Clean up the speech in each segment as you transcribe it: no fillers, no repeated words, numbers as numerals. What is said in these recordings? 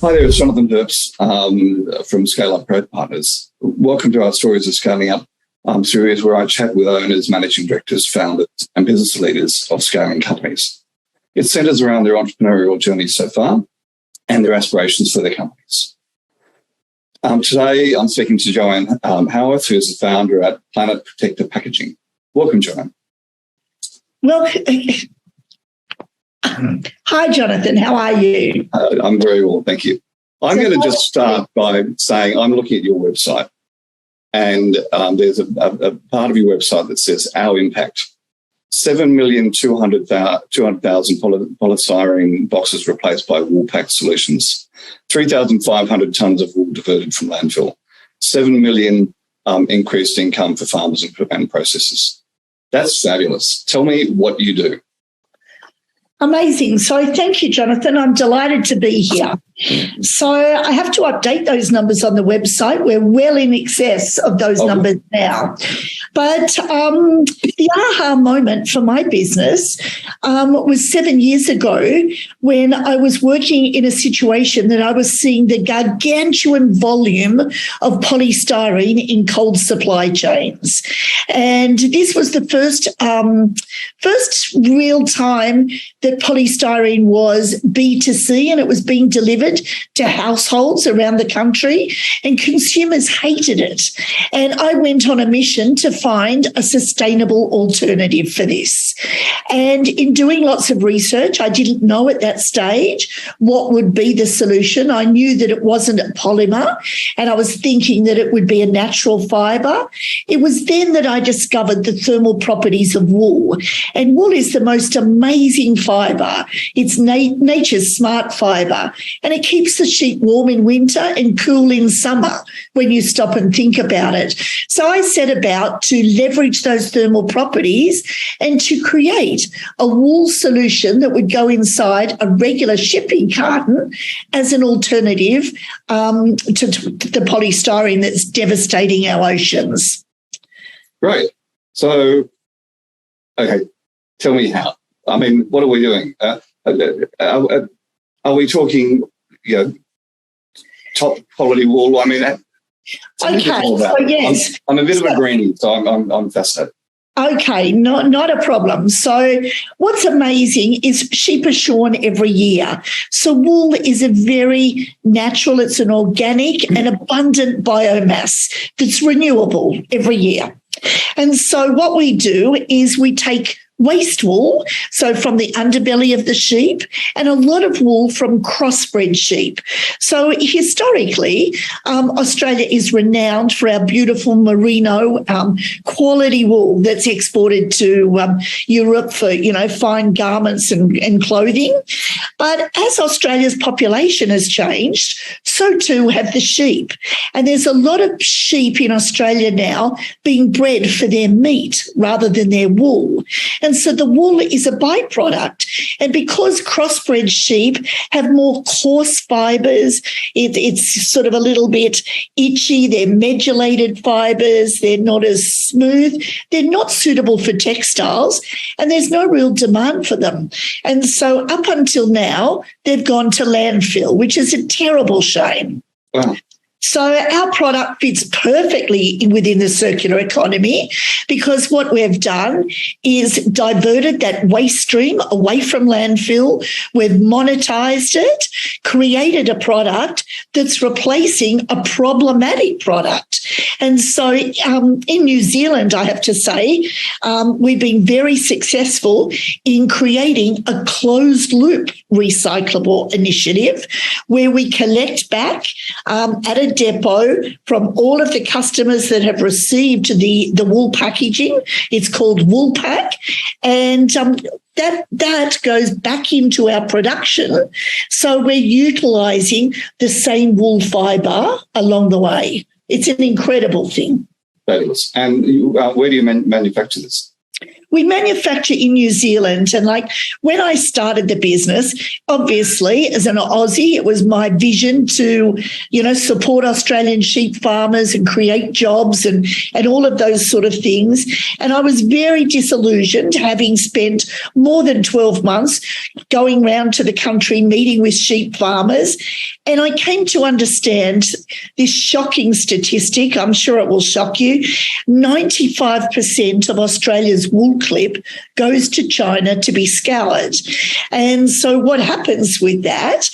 Hi there, it's Jonathan Derps from ScaleUp Growth Partners. Welcome to our Stories of Scaling Up series, where I chat with owners, managing directors, founders, and business leaders of scaling companies. It centres around their entrepreneurial journey so far and their aspirations for their companies. Today, I'm speaking to Joanne Howarth, who is the founder at Planet Protector Packaging. Welcome, Joanne. Well, hi, Jonathan. How are you? I'm very well, thank you. I'm going to just start by saying I'm looking at your website, and there's a part of your website that says our impact. 7,200,000 polystyrene boxes replaced by wool pack solutions, 3,500 tonnes of wool diverted from landfill, 7 million increased income for farmers and processors. That's fabulous. Tell me what you do. Amazing. So thank you, Jonathan. I'm delighted to be here. So I have to update those numbers on the website. We're well in excess of those numbers now. But the aha moment for my business was 7 years ago when I was working in a situation that I was seeing the gargantuan volume of polystyrene in cold supply chains. And this was the first real time that polystyrene was B2C, and it was being delivered to households around the country, and consumers hated it. And I went on a mission to find a sustainable alternative for this. And in doing lots of research, I didn't know at that stage what would be the solution. I knew that it wasn't a polymer, and I was thinking that it would be a natural fibre. It was then that I discovered the thermal properties of wool. And wool is the most amazing fibre. It's nature's smart fibre, and it keeps the sheep warm in winter and cool in summer when you stop and think about it. So I set about to leverage those thermal properties and to create a wool solution that would go inside a regular shipping carton as an alternative to the polystyrene that's devastating our oceans. Great. So, okay, tell me how. I mean, what are we doing? Are we talking, top quality wool? I mean, okay. So yes, I'm a bit of a greenie, so I'm fascinated. Okay, not a problem. So what's amazing is sheep are shorn every year. So wool is a very natural, it's an organic and abundant biomass that's renewable every year. And so what we do is we take waste wool, so from the underbelly of the sheep, and a lot of wool from crossbred sheep. So historically, Australia is renowned for our beautiful merino quality wool that's exported to Europe for, fine garments and clothing. But as Australia's population has changed, so too have the sheep. And there's a lot of sheep in Australia now being bred for their meat rather than their wool. And so the wool is a byproduct. And because crossbred sheep have more coarse fibres, it's sort of a little bit itchy, they're medullated fibres, they're not as smooth, they're not suitable for textiles, and there's no real demand for them. And so up until now, they've gone to landfill, which is a terrible shame. Wow. So our product fits perfectly within the circular economy, because what we've done is diverted that waste stream away from landfill. We've monetized it, created a product that's replacing a problematic product. And so in New Zealand, I have to say, we've been very successful in creating a closed loop recyclable initiative where we collect back at a depot from all of the customers that have received the wool packaging. It's called Wool Pack, and that goes back into our production. So we're utilising the same wool fibre along the way. It's an incredible thing. Fabulous. And where do you manufacture this? We manufacture in New Zealand. And when I started the business, obviously as an Aussie, it was my vision to, support Australian sheep farmers and create jobs and all of those sort of things. And I was very disillusioned, having spent more than 12 months going around to the country meeting with sheep farmers And I came to understand this shocking statistic. I'm sure it will shock you. 95% of Australia's wool clip goes to China to be scoured. And so what happens with that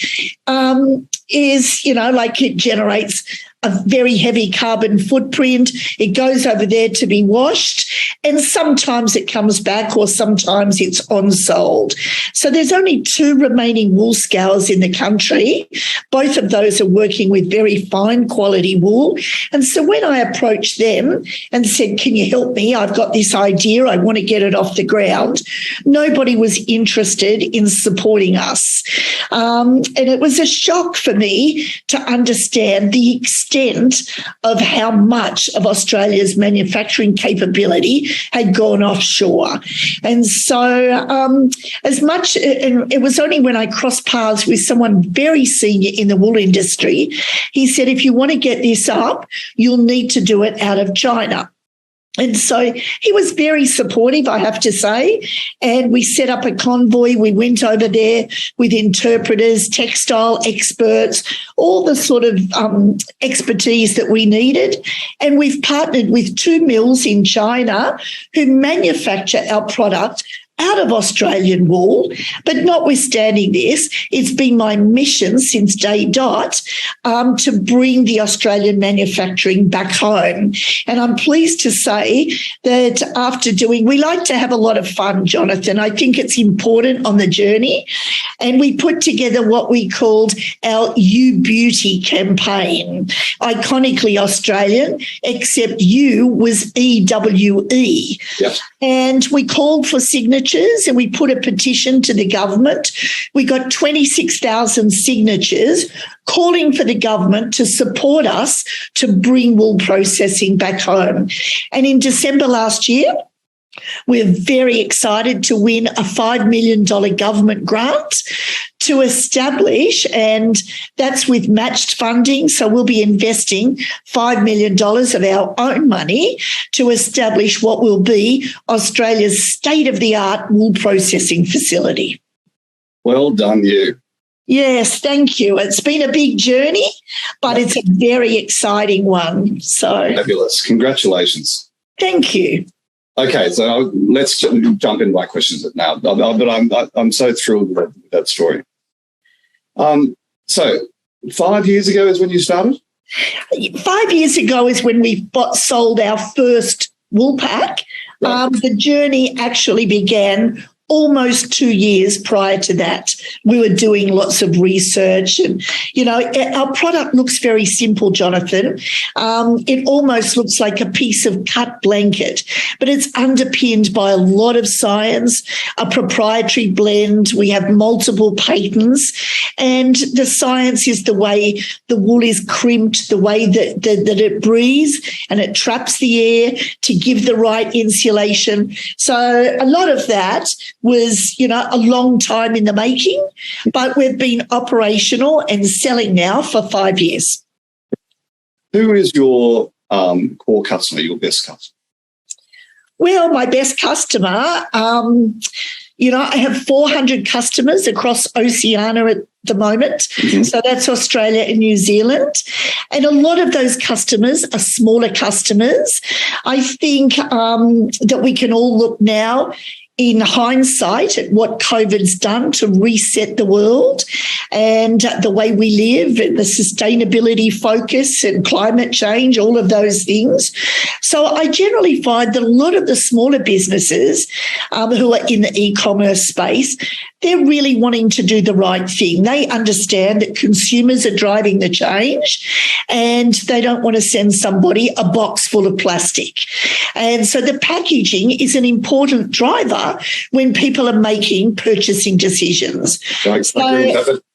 is, like it generates a very heavy carbon footprint. It goes over there to be washed, and sometimes it comes back or sometimes it's on-sold. So there's only 2 remaining wool scours in the country. Both of those are working with very fine quality wool. And so when I approached them and said, can you help me? I've got this idea. I want to get it off the ground. Nobody was interested in supporting us. And it was a shock for me to understand the extent of how much of Australia's manufacturing capability had gone offshore. And so and it was only when I crossed paths with someone very senior in the wool industry, he said, if you want to get this up, you'll need to do it out of China. And so he was very supportive, I have to say, and we set up a convoy. We went over there with interpreters, textile experts, all the sort of expertise that we needed. And we've partnered with 2 mills in China who manufacture our product out of Australian wool. But notwithstanding this, it's been my mission since day dot to bring the Australian manufacturing back home. And I'm pleased to say that we like to have a lot of fun, Jonathan. I think it's important on the journey. And we put together what we called our You Beauty campaign, iconically Australian, except you was EWE. Yep. And we called for signatures and we put a petition to the government. We got 26,000 signatures calling for the government to support us to bring wool processing back home. And in December last year, we're very excited to win a $5 million government grant to establish, and that's with matched funding. So we'll be investing $5 million of our own money to establish what will be Australia's state-of-the-art wool processing facility. Well done, you. Yes, thank you. It's been a big journey, but it's a very exciting one. So fabulous. Congratulations. Thank you. Okay, so let's jump into my questions now. But I'm so thrilled with that story. So 5 years ago is when you started? 5 years ago is when we sold our first wool pack. Right. The journey actually began almost 2 years prior to that. We were doing lots of research and, our product looks very simple, Jonathan. It almost looks like a piece of cut blanket, but it's underpinned by a lot of science, a proprietary blend. We have multiple patents, and the science is the way the wool is crimped, the way that it breathes and it traps the air to give the right insulation. So a lot of that was, a long time in the making, but we've been operational and selling now for 5 years. Who is your core customer, your best customer? Well, my best customer, I have 400 customers across Oceania at the moment. Mm-hmm. So that's Australia and New Zealand. And a lot of those customers are smaller customers. I think that we can all look now in hindsight at what COVID's done to reset the world and the way we live and the sustainability focus and climate change, all of those things. So I generally find that a lot of the smaller businesses who are in the e-commerce space, they're really wanting to do the right thing. They understand that consumers are driving the change and they don't want to send somebody a box full of plastic. And so the packaging is an important driver when people are making purchasing decisions. Right.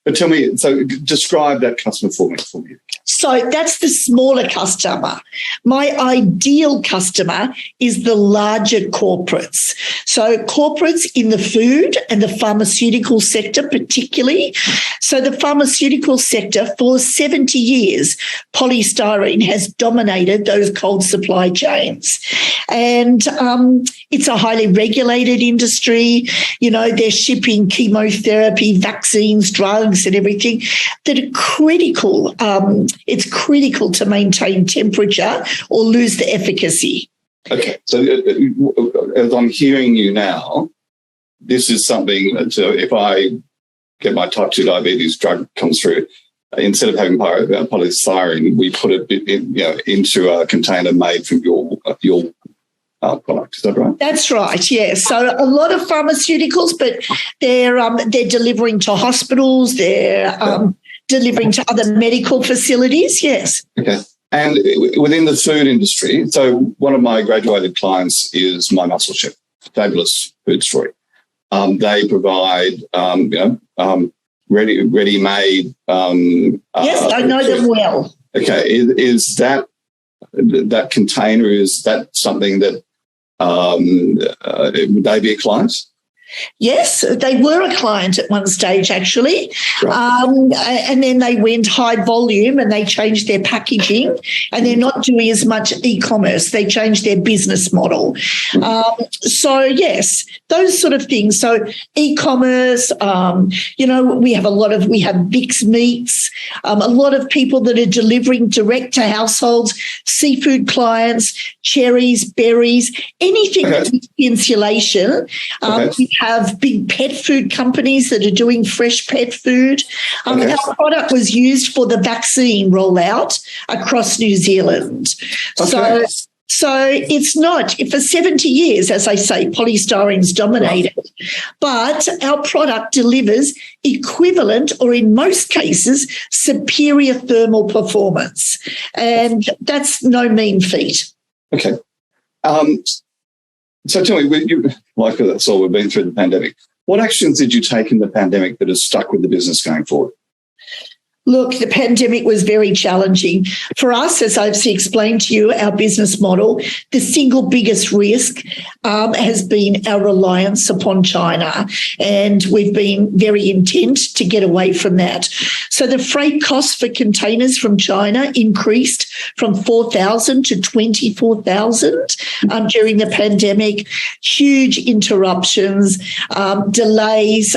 But tell me, so describe that customer for me. So that's the smaller customer. My ideal customer is the larger corporates. So corporates in the food and the pharmaceutical sector particularly. So the pharmaceutical sector for 70 years, polystyrene has dominated those cold supply chains. And it's a highly regulated industry. You know, they're shipping chemotherapy, vaccines, drugs and everything that are critical. It's critical to maintain temperature or lose the efficacy. Okay, so as I'm hearing you now, this is something that if I get my type 2 diabetes drug comes through, instead of having polystyrene, we put it into a container made from your product. Is that right? That's right, yes. So a lot of pharmaceuticals, but they're delivering to hospitals, they're delivering to other medical facilities, yes. Okay. And within the food industry, so one of my graduated clients is My Muscle Chef, fabulous food story. They provide, ready-made. Yes, I know them well. Okay, is that container? Is that something that would they be a client? Yes, they were a client at one stage, actually. Right. And then they went high volume and they changed their packaging and they're not doing as much e-commerce. They changed their business model. So, yes, those sort of things. So e-commerce, we have Vic's Meats, a lot of people that are delivering direct to households, seafood clients, cherries, berries, anything that's insulation. We have big pet food companies that are doing fresh pet food. Our product was used for the vaccine rollout across New Zealand. Okay. So it's not, for 70 years, as I say, polystyrene's dominated, but our product delivers equivalent or in most cases superior thermal performance. And that's no mean feat. Okay. So tell me, that's all we've been through the pandemic. What actions did you take in the pandemic that has stuck with the business going forward? Look, the pandemic was very challenging. For us, as I've explained to you, our business model, the single biggest risk has been our reliance upon China, and we've been very intent to get away from that. So the freight costs for containers from China increased from 4,000 to 24,000 during the pandemic. Huge interruptions, delays,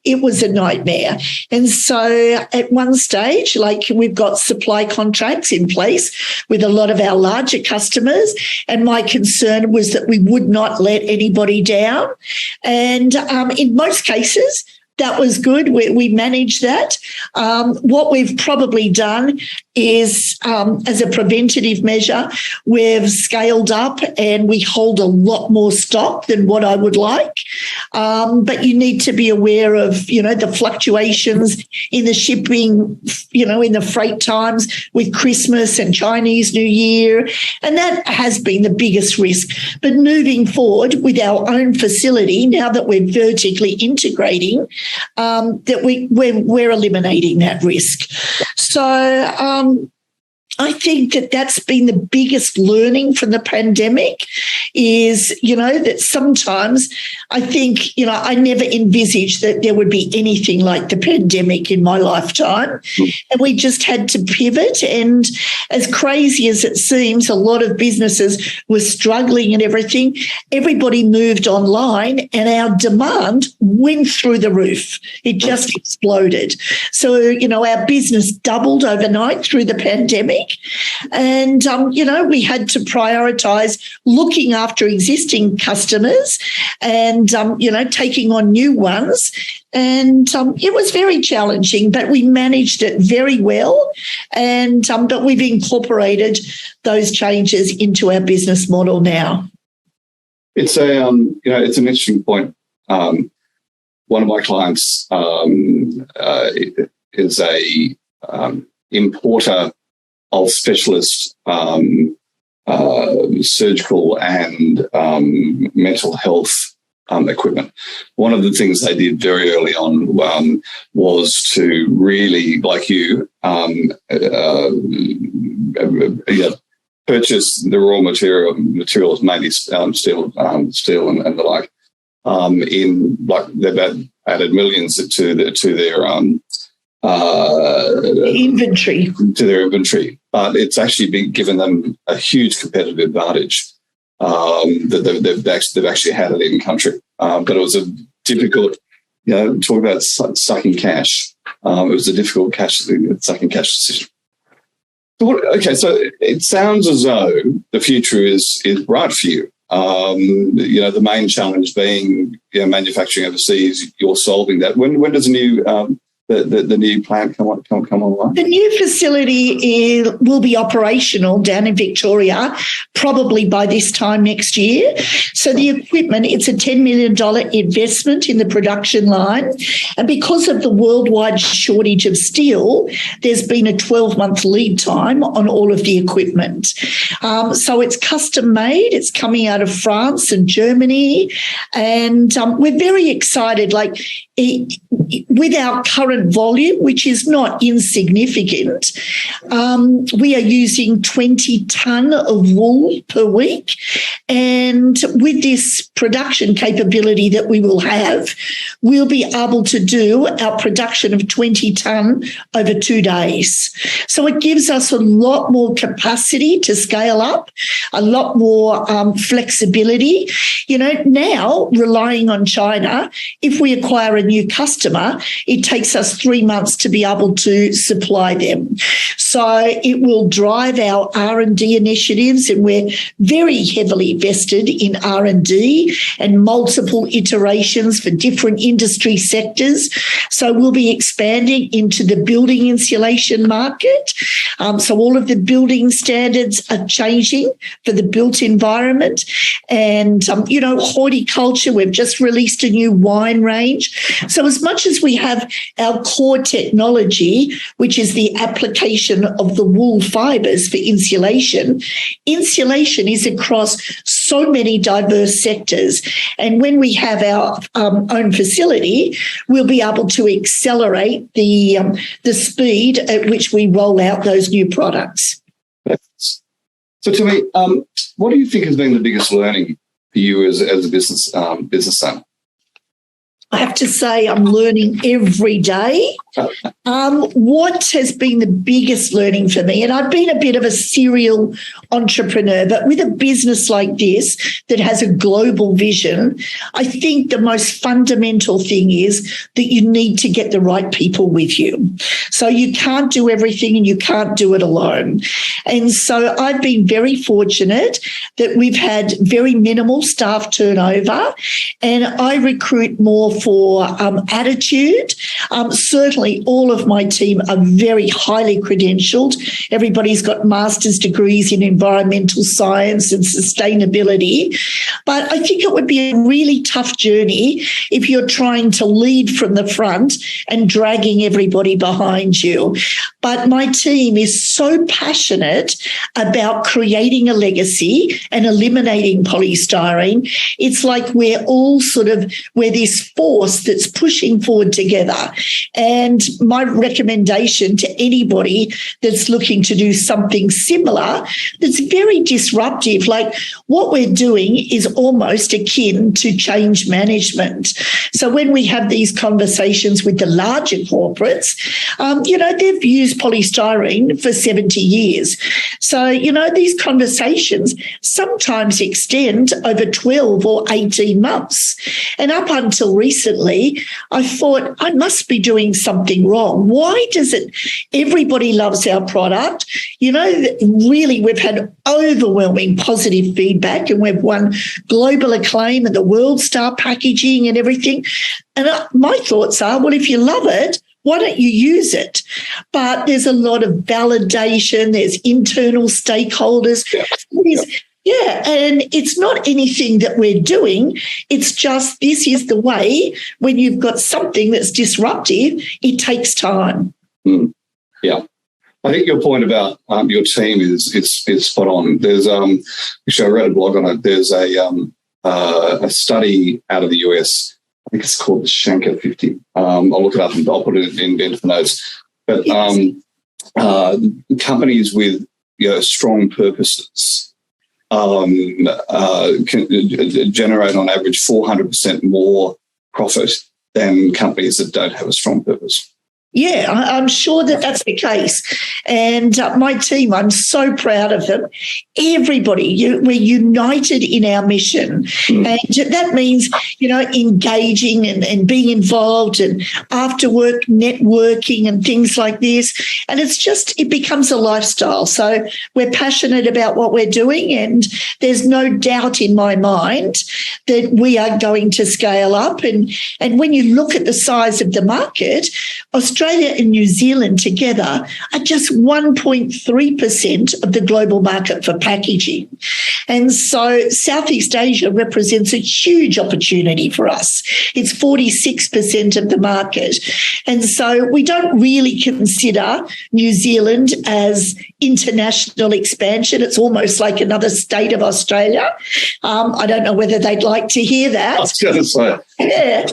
it was a nightmare. And so at one stage, we've got supply contracts in place with a lot of our larger customers, and my concern was that we would not let anybody down. And in most cases, that was good. We managed that. What we've probably done is, as a preventative measure, we've scaled up and we hold a lot more stock than what I would like. But you need to be aware of, the fluctuations in the shipping, in the freight times with Christmas and Chinese New Year. And that has been the biggest risk. But moving forward with our own facility, now that we're vertically integrating, that we're eliminating that risk. So I think that's been the biggest learning from the pandemic is, that sometimes I think, I never envisaged that there would be anything like the pandemic in my lifetime. And we just had to pivot. And as crazy as it seems, a lot of businesses were struggling and everything. Everybody moved online and our demand went through the roof. It just exploded. So, our business doubled overnight through the pandemic. And, we had to prioritise looking after existing customers and, taking on new ones. And it was very challenging, but we managed it very well. And but we've incorporated those changes into our business model now. It's it's an interesting point. One of my clients is a importer of specialist surgical and mental health equipment. One of the things they did very early on was to really, like you, purchase the raw materials, mainly steel and the like. They've added millions to their inventory. To their inventory, but it's actually been given them a huge competitive advantage that they've actually had it in country. But it was a difficult, talk about sucking cash. It was a difficult sucking cash decision. Okay, so it sounds as though the future is bright for you. The main challenge being manufacturing overseas. You're solving that. When does the new plant come online? The new facility will be operational down in Victoria probably by this time next year. So the equipment, it's a $10 million investment in the production line. And because of the worldwide shortage of steel, there's been a 12-month lead time on all of the equipment. So it's custom made. It's coming out of France and Germany. And we're very excited. With our current volume, which is not insignificant, we are using 20 tonne of wool per week. And with this production capability that we will have, we'll be able to do our production of 20 tonne over 2 days. So it gives us a lot more capacity to scale up, a lot more flexibility. Now relying on China, if we acquire a new customer, it takes us 3 months to be able to supply them. So it will drive our R&D initiatives, and we're very heavily vested in R&D and multiple iterations for different industry sectors. So we'll be expanding into the building insulation market. So all of the building standards are changing for the built environment. And, horticulture, we've just released a new wine range. So as much as we have our core technology, which is the application of the wool fibres for insulation, insulation is across so many diverse sectors. And when we have our own facility, we'll be able to accelerate the speed at which we roll out those new products. So to me, what do you think has been the biggest learning for you as a business owner? I have to say I'm learning every day. What has been the biggest learning for me, and I've been a bit of a serial entrepreneur, but with a business like this that has a global vision, I think the most fundamental thing is that you need to get the right people with you. So you can't do everything and you can't do it alone. And so I've been very fortunate that we've had very minimal staff turnover, and I recruit more for attitude. Certainly all of my team are very highly credentialed. Everybody's got master's degrees in environmental science and sustainability. But I think it would be a really tough journey if you're trying to lead from the front and dragging everybody behind you. But my team is so passionate about creating a legacy and eliminating polystyrene. It's like we're this force that's pushing forward together. And my recommendation to anybody that's looking to do something similar that's very disruptive, like what we're doing is almost akin to change management. So when we have these conversations with the larger corporates, they've used polystyrene for 70 years. So, these conversations sometimes extend over 12 or 18 months. And up until recently, I thought I must be doing something wrong. Why does it? Everybody loves our product. Really, we've had overwhelming positive feedback, and we've won global acclaim at the World Star Packaging and everything. And my thoughts are, well, if you love it, why don't you use it? But there's a lot of validation. There's internal stakeholders. Yeah, and it's not anything that we're doing. It's just this is the way. When you've got something that's disruptive, it takes time. Yeah. I think your point about your team is spot on. There's actually I read a blog on it. There's a study out of the US. I think it's called the Shanker 50. I'll look it up and I'll put it into the notes. But companies with strong purposes can generate on average 400% more profit than companies that don't have a strong purpose. Yeah, I'm sure that that's the case. And my team, I'm so proud of them. Everybody, we're united in our mission. And that means, engaging and being involved and after work networking and things like this. And it becomes a lifestyle. So we're passionate about what we're doing. And there's no doubt in my mind that we are going to scale up. And when you look at the size of the market, Australia and New Zealand together are just 1.3% of the global market for packaging. And so Southeast Asia represents a huge opportunity for us. It's 46% of the market. And so we don't really consider New Zealand as international expansion. It's almost like another state of Australia. I don't know whether they'd like to hear that. I was going to say. Yeah.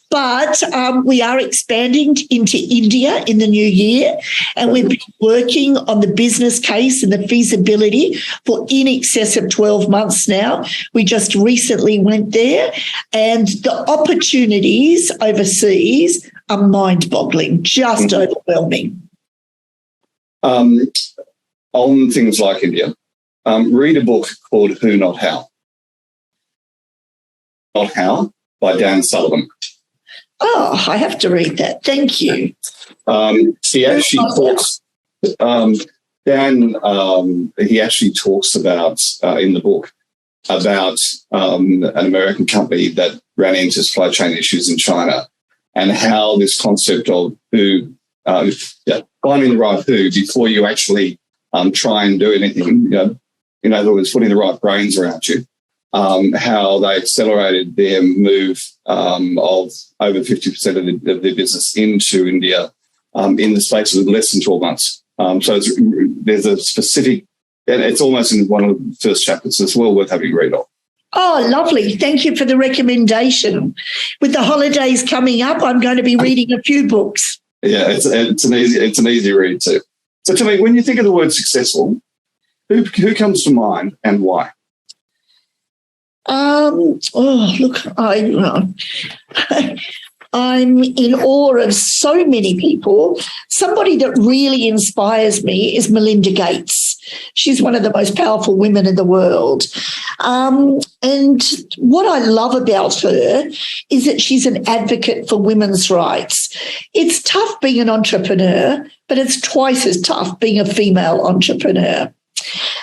But we are expanding into India in the new year, and we've been working on the business case and the feasibility for in excess of 12 months now. We just recently went there, and the opportunities overseas are mind-boggling, just overwhelming. On things like India, read a book called Who Not How. Not How by Dan Sullivan. Oh, I have to read that. Thank you. He actually talks, Dan, he actually talks about, in the book, about an American company that ran into supply chain issues in China and how this concept of who, finding the right who before you actually try and do anything, in other words, putting the right brains around you. How they accelerated their move of over 50% of their business into India in the space of less than 12 months. So there's a specific, and it's almost in one of the first chapters. So it's well worth having a read of. Oh, lovely. Thank you for the recommendation. With the holidays coming up, I'm going to be reading a few books. Yeah, it's an easy read too. So tell me, when you think of the word successful, who comes to mind and why? I'm in awe of so many people. Somebody that really inspires me is Melinda Gates. She's one of the most powerful women in the world. And what I love about her is that she's an advocate for women's rights. It's tough being an entrepreneur, but it's twice as tough being a female entrepreneur.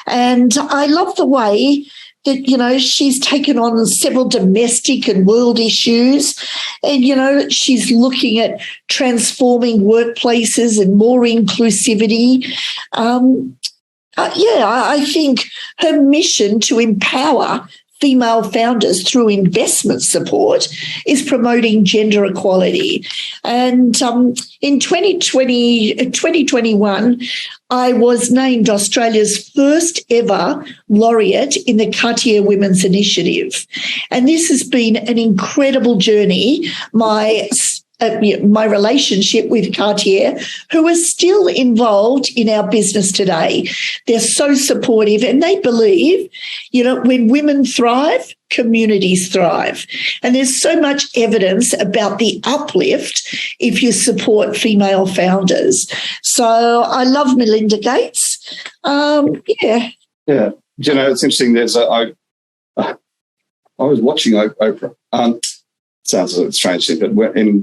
And I love the way that, she's taken on several domestic and world issues and, she's looking at transforming workplaces and more inclusivity. I think her mission to empower female founders through investment support is promoting gender equality. And in 2021, I was named Australia's first ever laureate in the Cartier Women's Initiative. And this has been an incredible journey. My relationship with Cartier, who is still involved in our business today. They're so supportive and they believe, when women thrive, communities thrive. And there's so much evidence about the uplift if you support female founders. So I love Melinda Gates. Yeah. It's interesting. I was watching Oprah. Sounds a strange thing, but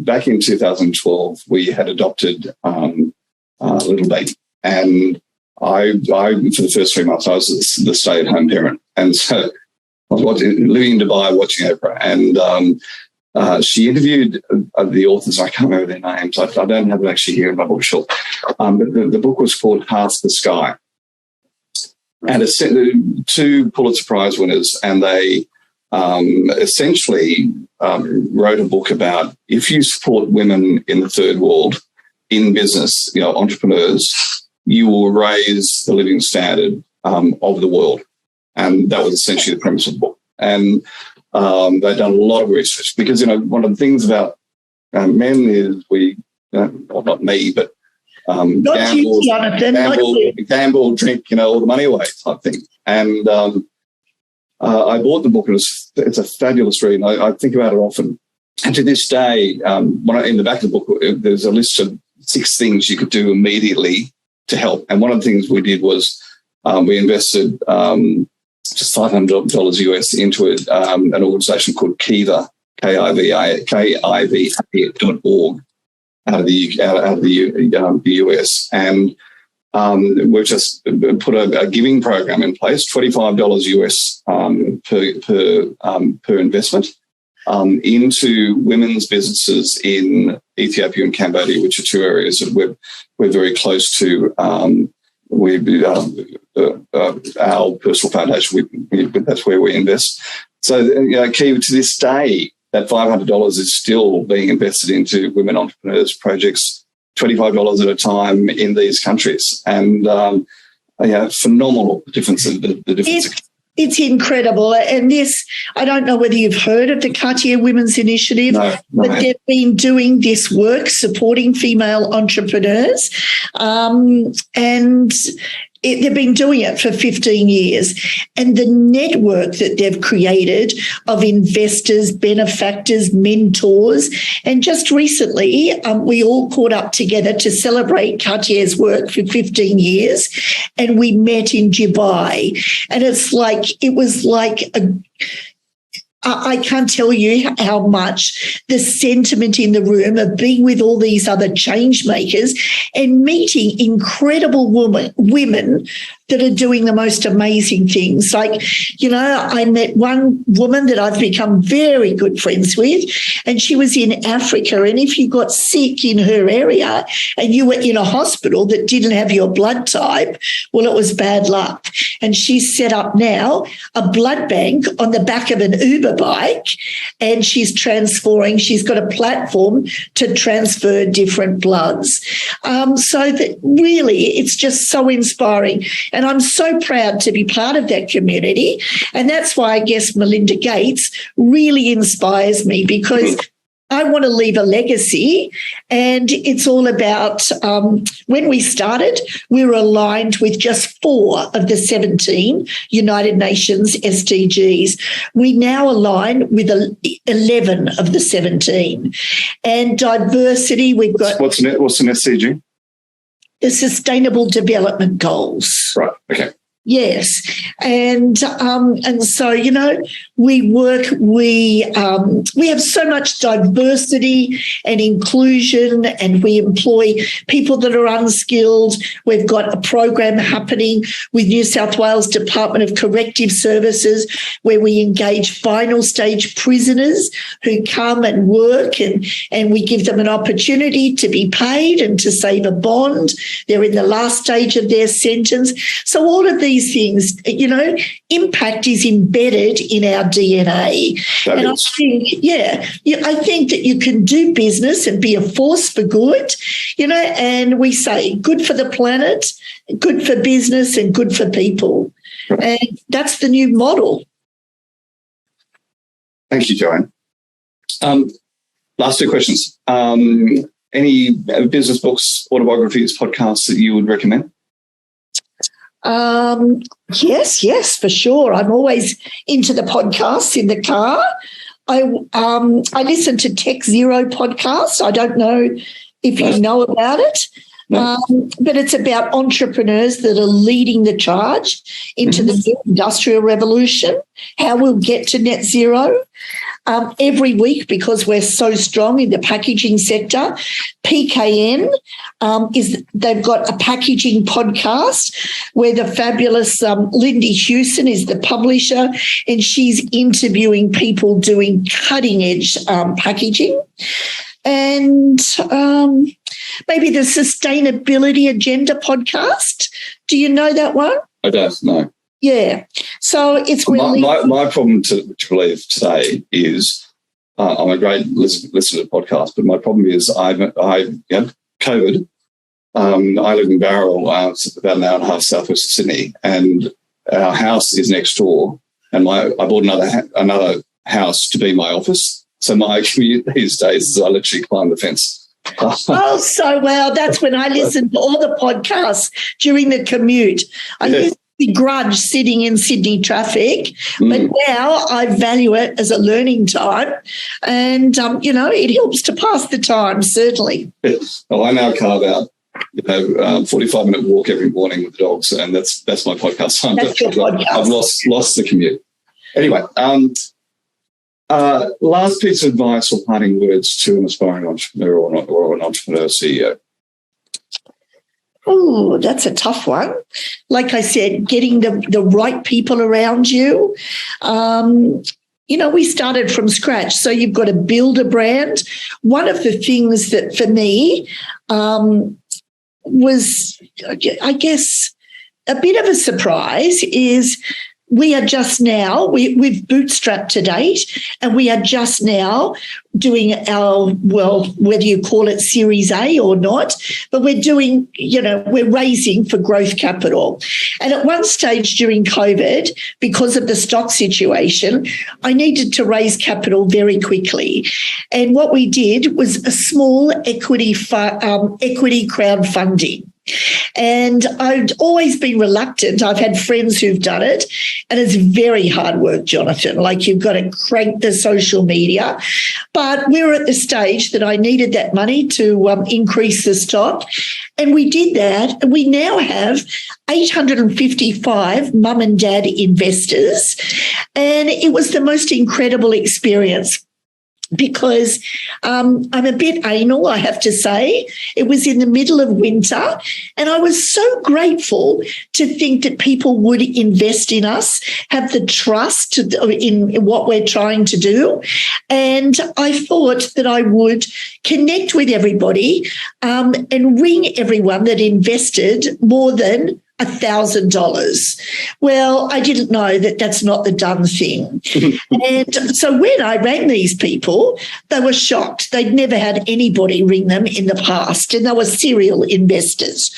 back in 2012, we had adopted a little baby, and I for the first 3 months I was the stay-at-home parent, and so I was living in Dubai watching Oprah, and she interviewed the authors. I can't remember their names. I don't have them actually here in my bookshelf, but the book was called Half the Sky, and it's 2 Pulitzer Prize winners, and they essentially wrote a book about if you support women in the third world in business, entrepreneurs, you will raise the living standard of the world. And that was essentially the premise of the book. And they've done a lot of research because, one of the things about men is well, not me, but gamble, drink, all the money away type thing. And I bought the book, and it's a fabulous read. I think about it often. And to this day, in the back of the book, there's a list of 6 things you could do immediately to help. And one of the things we did was we invested just $500 US into an organisation called Kiva, KIVA.org, out of the US, and we've just put a giving program in place, $25 US per investment into women's businesses in Ethiopia and Cambodia, which are 2 areas that we're very close to. Our personal foundation, that's where we invest. So, key to this day, that $500 is still being invested into women entrepreneurs projects, $25 at a time in these countries, and phenomenal difference. The difference. It's incredible. And this, I don't know whether you've heard of the Cartier Women's Initiative, but they've been doing this work supporting female entrepreneurs, and they've been doing it for 15 years. And the network that they've created of investors, benefactors, mentors, and just recently we all caught up together to celebrate Cartier's work for 15 years, and we met in Dubai. And it was like I can't tell you how much the sentiment in the room of being with all these other change makers and meeting incredible women that are doing the most amazing things. Like, I met one woman that I've become very good friends with, and she was in Africa. And if you got sick in her area and you were in a hospital that didn't have your blood type, well, it was bad luck. And she's set up now a blood bank on the back of an Uber bike, and she's transferring. She's got a platform to transfer different bloods. So that really, it's just so inspiring. And I'm so proud to be part of that community. And that's why I guess Melinda Gates really inspires me, because I want to leave a legacy. And it's all about, when we started, we were aligned with just 4 of the 17 United Nations SDGs. We now align with 11 of the 17. And diversity, we've got... What's an SDG? The Sustainable Development Goals. Right, okay. Yes. And so, we work, we have so much diversity and inclusion, and we employ people that are unskilled. We've got a program happening with New South Wales Department of Corrective Services where we engage final stage prisoners who come and work, and we give them an opportunity to be paid and to save a bond. They're in the last stage of their sentence. So all of these things, impact is embedded in our DNA. And I think that you can do business and be a force for good, and we say good for the planet, good for business, and good for people. And that's the new model. Thank you, Joanne. Last 2 questions. Any business books, autobiographies, podcasts that you would recommend? Yes, for sure. I'm always into the podcasts in the car. I listen to Tech Zero podcast. I don't know if you know about it, but it's about entrepreneurs that are leading the charge into the new industrial revolution, how we'll get to net zero. Every week, because we're so strong in the packaging sector, PKN they've got a packaging podcast where the fabulous Lindy Hewson is the publisher, and she's interviewing people doing cutting edge packaging. And maybe the Sustainability Agenda podcast. Do you know that one? I don't know. Yeah. So it's really... My problem to believe today is I'm a great listener to podcasts, but my problem is I COVID. I live in Barrel, it's about an hour and a half southwest of Sydney, and our house is next door, and I bought another house to be my office. So my commute these days is I literally climb the fence. Oh, so well, that's when I listen to all the podcasts during the commute. I used begrudge sitting in Sydney traffic, but now I value it as a learning time, and it helps to pass the time, certainly. Well, I now carve out 45-minute walk every morning with the dogs, and that's my podcast time. That's your podcast. I've lost the commute. Anyway, last piece of advice or parting words to an aspiring entrepreneur or an entrepreneur CEO. Oh, that's a tough one. Like I said, getting the right people around you. We started from scratch, so you've got to build a brand. One of the things that for me was, I guess, a bit of a surprise is we are just now, we've bootstrapped to date, and we are just now doing our, whether you call it Series A or not, but we're doing, we're raising for growth capital. And at one stage during COVID, because of the stock situation, I needed to raise capital very quickly. And what we did was a small equity crowdfunding. And I'd always been reluctant. I've had friends who've done it, and it's very hard work, Jonathan. Like, you've got to crank the social media. But we were at the stage that I needed that money to increase the stock. And we did that. And we now have 855 mum and dad investors. And it was the most incredible experience. Because I'm a bit anal, I have to say. It was in the middle of winter, and I was so grateful to think that people would invest in us, have the trust in what we're trying to do. And I thought that I would connect with everybody and ring everyone that invested more than $1,000. Well, I didn't know that that's not the done thing. And so when I rang these people, they were shocked. They'd never had anybody ring them in the past, and they were serial investors.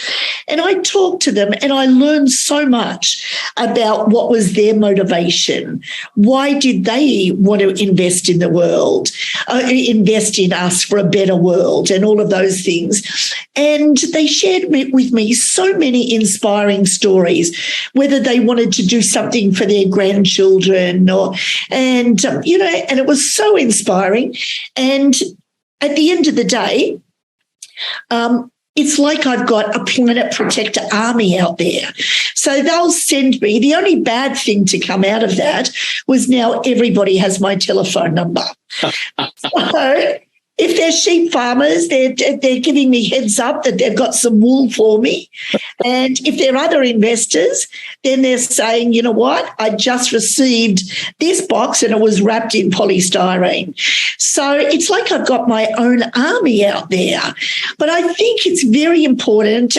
And I talked to them, and I learned so much about what was their motivation. Why did they want to invest in the world, invest in us for a better world, and all of those things. And they shared with me so many inspiring stories, whether they wanted to do something for their grandchildren and it was so inspiring. And at the end of the day, it's like I've got a Planet Protector army out there. So they'll send me. The only bad thing to come out of that was now everybody has my telephone number. So if they're sheep farmers, they're giving me heads up that they've got some wool for me. And if they're other investors, then they're saying, you know what, I just received this box and it was wrapped in polystyrene. So it's like I've got my own army out there. But I think it's very important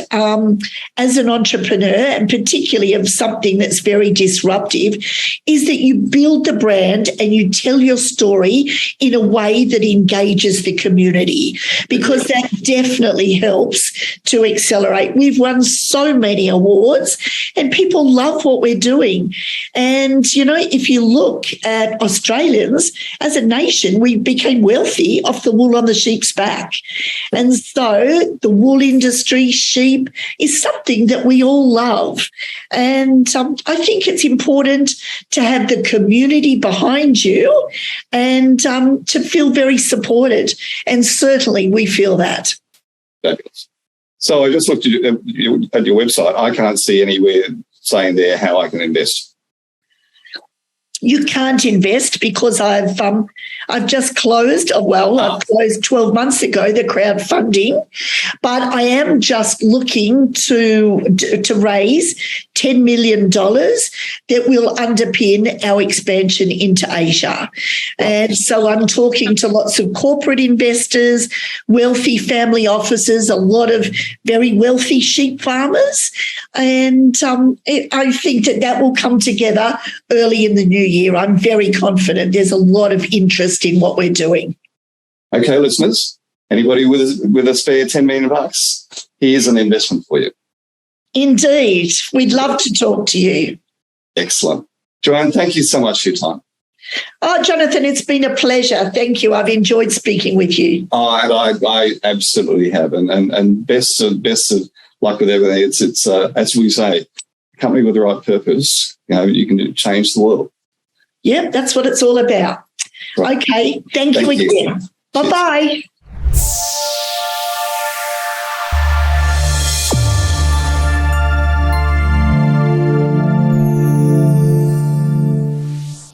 as an entrepreneur, and particularly of something that's very disruptive, is that you build the brand and you tell your story in a way that engages the community, because that definitely helps to accelerate. We've won so many awards and people love what we're doing. And, if you look at Australians as a nation, we became wealthy off the wool on the sheep's back. And so the wool industry, sheep, is something that we all love. And I think it's important to have the community behind you and to feel very supported. And certainly we feel that. Fabulous. So I just looked at your website. I can't see anywhere saying there how I can invest. You can't invest because I've just closed. I've closed 12 months ago the crowdfunding, but I am just looking to raise $10 million that will underpin our expansion into Asia. And so I'm talking to lots of corporate investors, wealthy family offices, a lot of very wealthy sheep farmers, and I think that will come together early in the new year. I'm very confident there's a lot of interest in what we're doing. Okay, listeners, anybody with a spare $10 million, here's an investment for you. Indeed. We'd love to talk to you. Excellent. Joanne, thank you so much for your time. Oh, Jonathan, it's been a pleasure. Thank you. I've enjoyed speaking with you. And I absolutely have. And best of luck with everything. It's as we say, company with the right purpose, you can change the world. Yep, that's what it's all about. Right. Okay, thank you again. Bye-bye.